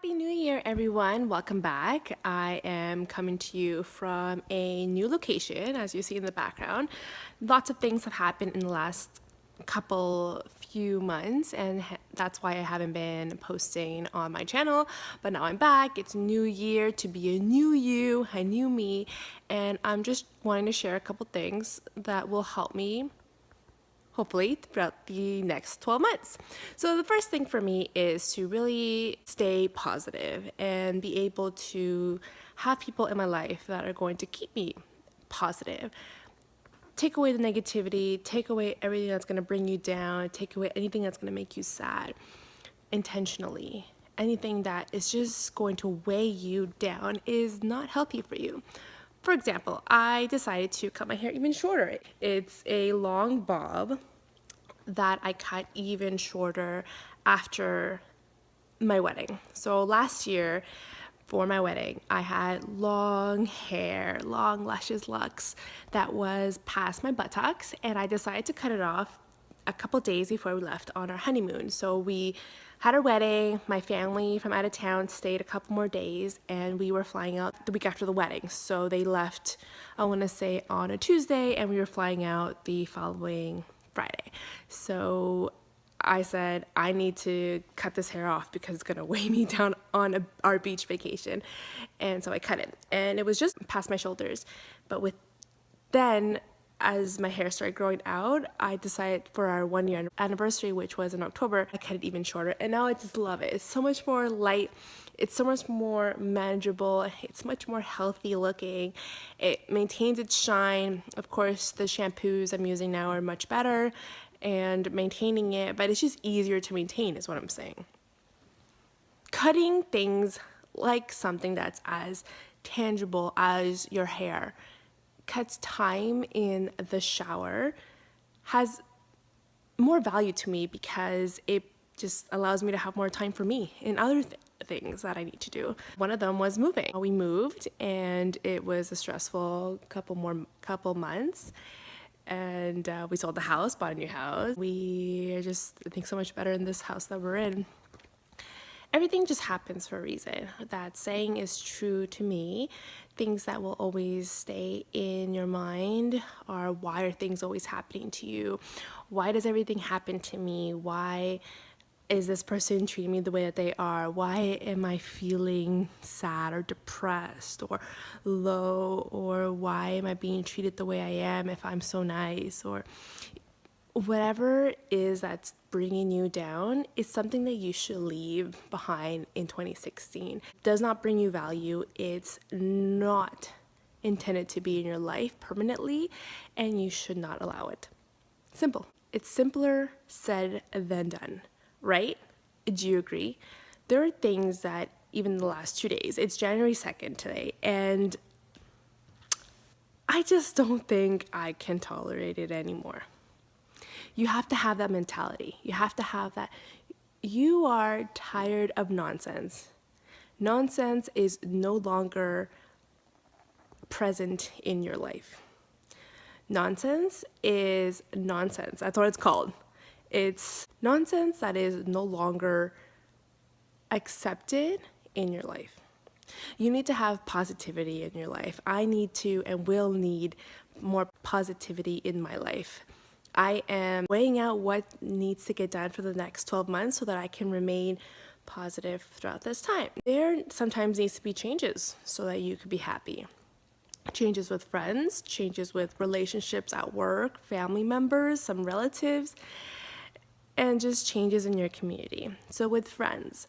Happy New Year, everyone. Welcome back. I am coming to you from a new location, as you see in the background. Lots of things have happened in the last few months, and that's why I haven't been posting on my channel. But now I'm back. It's new year to be a new you, a new me, and I'm just wanting to share a couple things that will help me hopefully throughout the next 12 months. So the first thing for me is to really stay positive and be able to have people in my life that are going to keep me positive. Take away the negativity, take away everything that's going to bring you down, take away anything that's going to make you sad intentionally. Anything that is just going to weigh you down is not healthy for you. For example, I decided to cut my hair even shorter. It's a long bob that I cut even shorter after my wedding. So last year for my wedding, I had long hair, long luscious locks that was past my buttocks, and I decided to cut it off a couple days before we left on our honeymoon. So we had our wedding, my family from out of town stayed a couple more days, and we were flying out the week after the wedding. So they left, I want to say, on a Tuesday, and we were flying out the following Friday. So I said, I need to cut this hair off because it's gonna weigh me down on our beach vacation. And so I cut it, and it was just past my shoulders. But then as my hair started growing out, I decided for our 1 year anniversary, which was in October, I cut it even shorter. And now I just love it. It's so much more light. It's so much more manageable. It's much more healthy looking. It maintains its shine. Of course, the shampoos I'm using now are much better and maintaining it, but it's just easier to maintain is what I'm saying. Cutting things like something that's as tangible as your hair cuts time in the shower has more value to me because it just allows me to have more time for me and other things that I need to do. One of them was moving. We moved, and it was a stressful couple months, and we sold the house, bought a new house. We are just, I think, so much better in this house that we're in. Everything just happens for a reason. That saying is true to me. Things that will always stay in your mind are, why are things always happening to you? Why does everything happen to me? Why is this person treating me the way that they are? Why am I feeling sad or depressed or low? Or why am I being treated the way I am if I'm so nice? Or whatever it is that's bringing you down is something that you should leave behind in 2016. It does not bring you value. It's not intended to be in your life permanently, and you should not allow it. Simple. It's simpler said than done, right? Do you agree? There are things that even the last 2 days, it's January 2nd today, and I just don't think I can tolerate it anymore. You have to have that mentality. You have to have that. You are tired of nonsense. Nonsense is no longer present in your life. Nonsense is nonsense. That's what it's called. It's nonsense that is no longer accepted in your life. You need to have positivity in your life. I need to and will need more positivity in my life. I am weighing out what needs to get done for the next 12 months so that I can remain positive throughout this time. There sometimes needs to be changes so that you could be happy. Changes with friends, changes with relationships at work, family members, some relatives, and just changes in your community. So with friends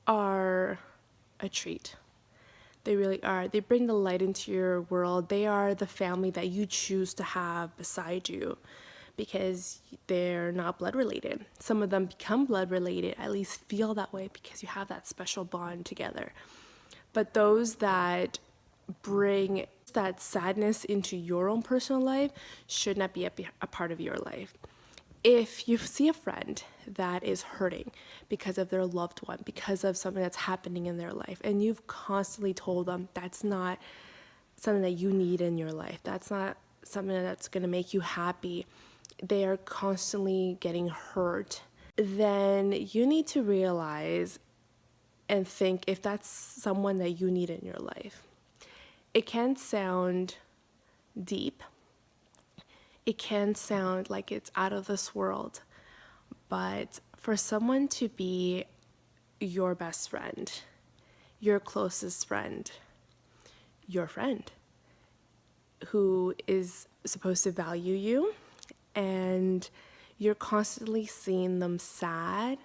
are a treat. They really are. They bring the light into your world. They are the family that you choose to have beside you because they're not blood related. Some of them become blood related, at least feel that way because you have that special bond together. But those that bring that sadness into your own personal life should not be a part of your life. If you see a friend that is hurting because of their loved one, because of something that's happening in their life, and you've constantly told them that's not something that you need in your life, that's not something that's going to make you happy, they are constantly getting hurt then you need to realize and think if that's someone that you need in your life. It can sound deep. It can sound like it's out of this world. But for someone to be your best friend, your closest friend, your friend who is supposed to value you, and you're constantly seeing them sad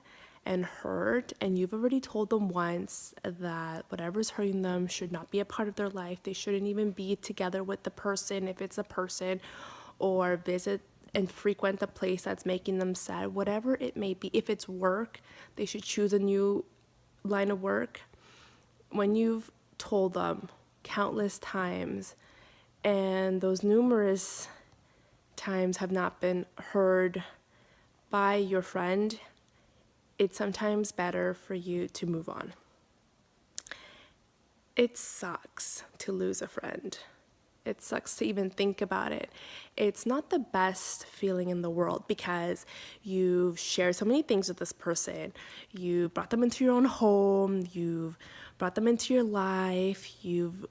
and hurt, and you've already told them once that whatever's hurting them should not be a part of their life. They shouldn't even be together with the person if it's a person, or visit and frequent the place that's making them sad, whatever it may be. If it's work, they should choose a new line of work. When you've told them countless times, and those numerous times have not been heard by your friend, it's sometimes better for you to move on. It sucks to lose a friend. It sucks to even think about it. It's not the best feeling in the world because you've shared so many things with this person. You brought them into your own home. You've brought them into your life. You've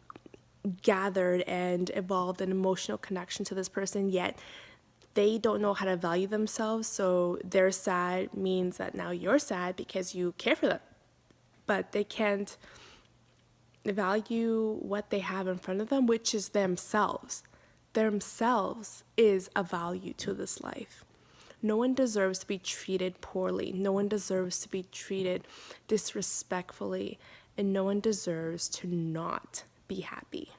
gathered and evolved an emotional connection to this person, yet they don't know how to value themselves. So their sad means that now you're sad because you care for them, but they can't value what they have in front of them, which is themselves. Themselves is a value to this life. No one deserves to be treated poorly. No one deserves to be treated disrespectfully, and no one deserves to not be happy.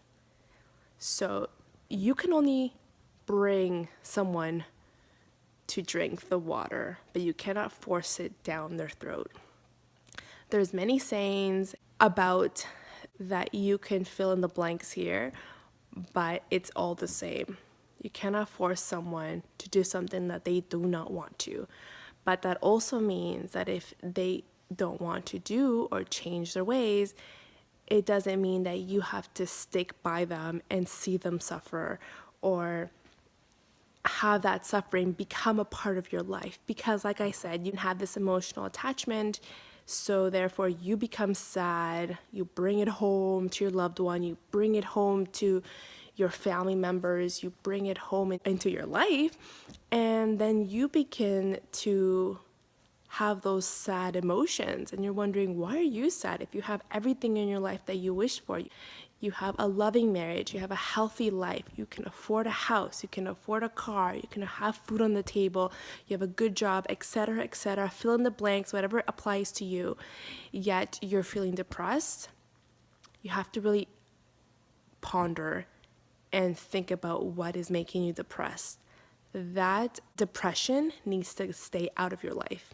So you can only bring someone to drink the water, but you cannot force it down their throat. There's many sayings about that you can fill in the blanks here, but it's all the same. You cannot force someone to do something that they do not want to. But that also means that if they don't want to do or change their ways, it doesn't mean that you have to stick by them and see them suffer or have that suffering become a part of your life. Because like I said, you have this emotional attachment, so therefore you become sad, you bring it home to your loved one, you bring it home to your family members, you bring it home into your life, and then you begin to have those sad emotions, and you're wondering, why are you sad if you have everything in your life that you wish for? You have a loving marriage, you have a healthy life, you can afford a house, you can afford a car, you can have food on the table, you have a good job, etc., etc. Fill in the blanks, whatever applies to you, yet you're feeling depressed. You have to really ponder and think about what is making you depressed. That depression needs to stay out of your life.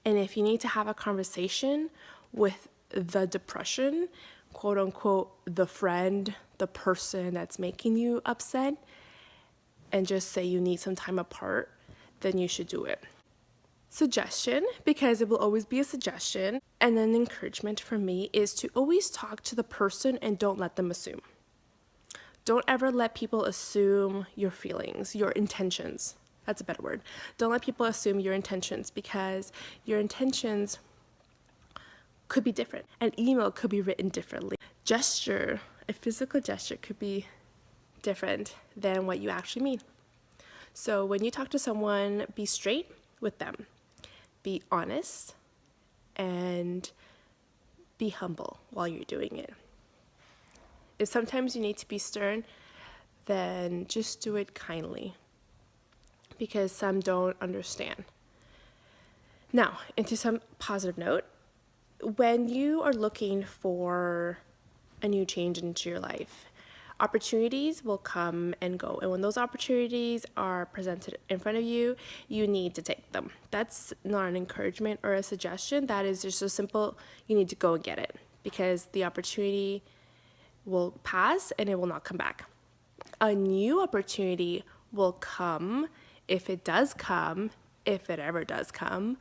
And if you need to have a conversation with the depression, quote unquote, the friend, the person that's making you upset, and just say you need some time apart, then you should do it. Suggestion, because it will always be a suggestion, and then encouragement from me is to always talk to the person and don't let them assume. Don't ever let people assume your feelings, your intentions. That's a better word. Don't let people assume your intentions, because your intentions could be different. An email could be written differently. Gesture, a physical gesture could be different than what you actually mean. So when you talk to someone, be straight with them. Be honest and be humble while you're doing it. If sometimes you need to be stern, then just do it kindly, because some don't understand. Now, into some positive note. When you are looking for a new change into your life, opportunities will come and go. And when those opportunities are presented in front of you, you need to take them. That's not an encouragement or a suggestion. That is just so simple. You need to go and get it, because the opportunity will pass and it will not come back. A new opportunity will come, if it does come, if it ever does come,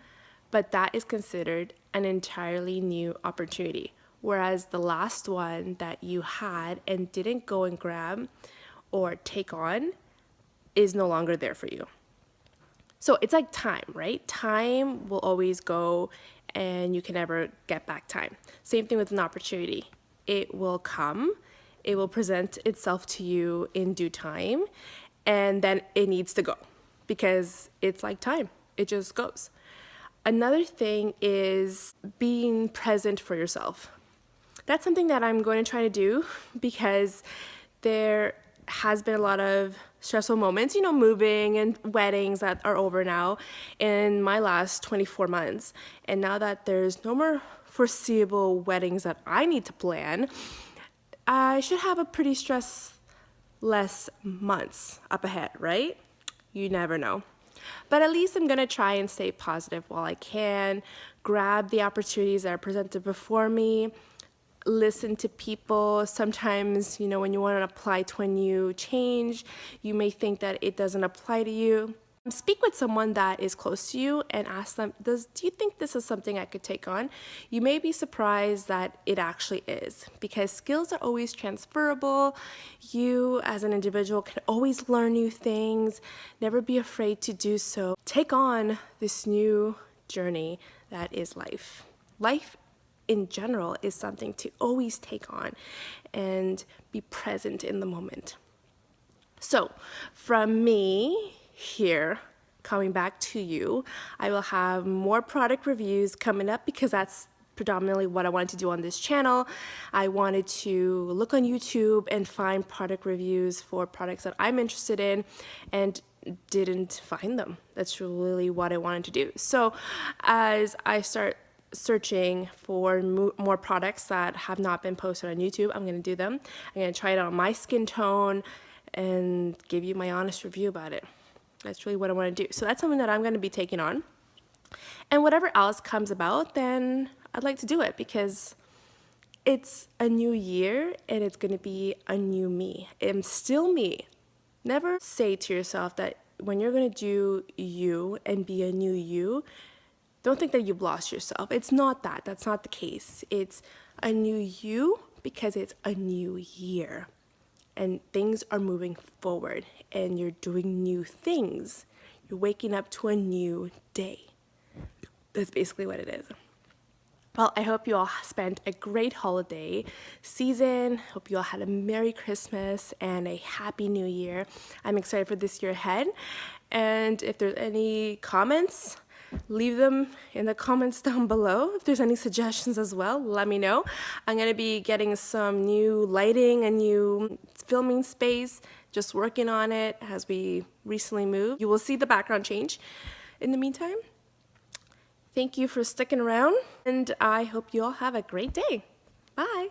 but that is considered an entirely new opportunity. Whereas the last one that you had and didn't go and grab or take on is no longer there for you. So it's like time, right? Time will always go and you can never get back time. Same thing with an opportunity. It will come, it will present itself to you in due time, and then it needs to go because it's like time, it just goes. Another thing is being present for yourself. That's something that I'm going to try to do because there has been a lot of stressful moments, moving and weddings that are over now in my last 24 months. And now that there's no more foreseeable weddings that I need to plan, I should have a pretty stress-less months up ahead, right? You never know. But at least I'm going to try and stay positive while I can, grab the opportunities that are presented before me, listen to people. Sometimes, when you want to apply to a new change, you may think that it doesn't apply to you. Speak with someone that is close to you and ask them, do you think this is something I could take on? You may be surprised that it actually is, because skills are always transferable. You as an individual can always learn new things. Never be afraid to do so. Take on this new journey that is life. Life in general is something to always take on and be present in the moment. So from me here, coming back to you, I will have more product reviews coming up because that's predominantly what I wanted to do on this channel. I wanted to look on YouTube and find product reviews for products that I'm interested in and didn't find them. That's really what I wanted to do. So as I start searching for more products that have not been posted on YouTube, I'm going to do them. I'm going to try it on my skin tone and give you my honest review about it. That's really what I want to do. So that's something that I'm going to be taking on. And whatever else comes about, then I'd like to do it because it's a new year and it's going to be a new me. I'm still me. Never say to yourself that when you're going to do you and be a new you, don't think that you've lost yourself. It's not that. That's not the case. It's a new you because it's a new year. And things are moving forward and you're doing new things. You're waking up to a new day. That's basically what it is. Well, I hope you all spent a great holiday season. Hope you all had a Merry Christmas and a Happy New Year. I'm excited for this year ahead. And if there's any comments, leave them in the comments down below. If there's any suggestions as well, let me know. I'm going to be getting some new lighting, a new filming space, just working on it as we recently moved. You will see the background change. In the meantime, thank you for sticking around, and I hope you all have a great day. Bye.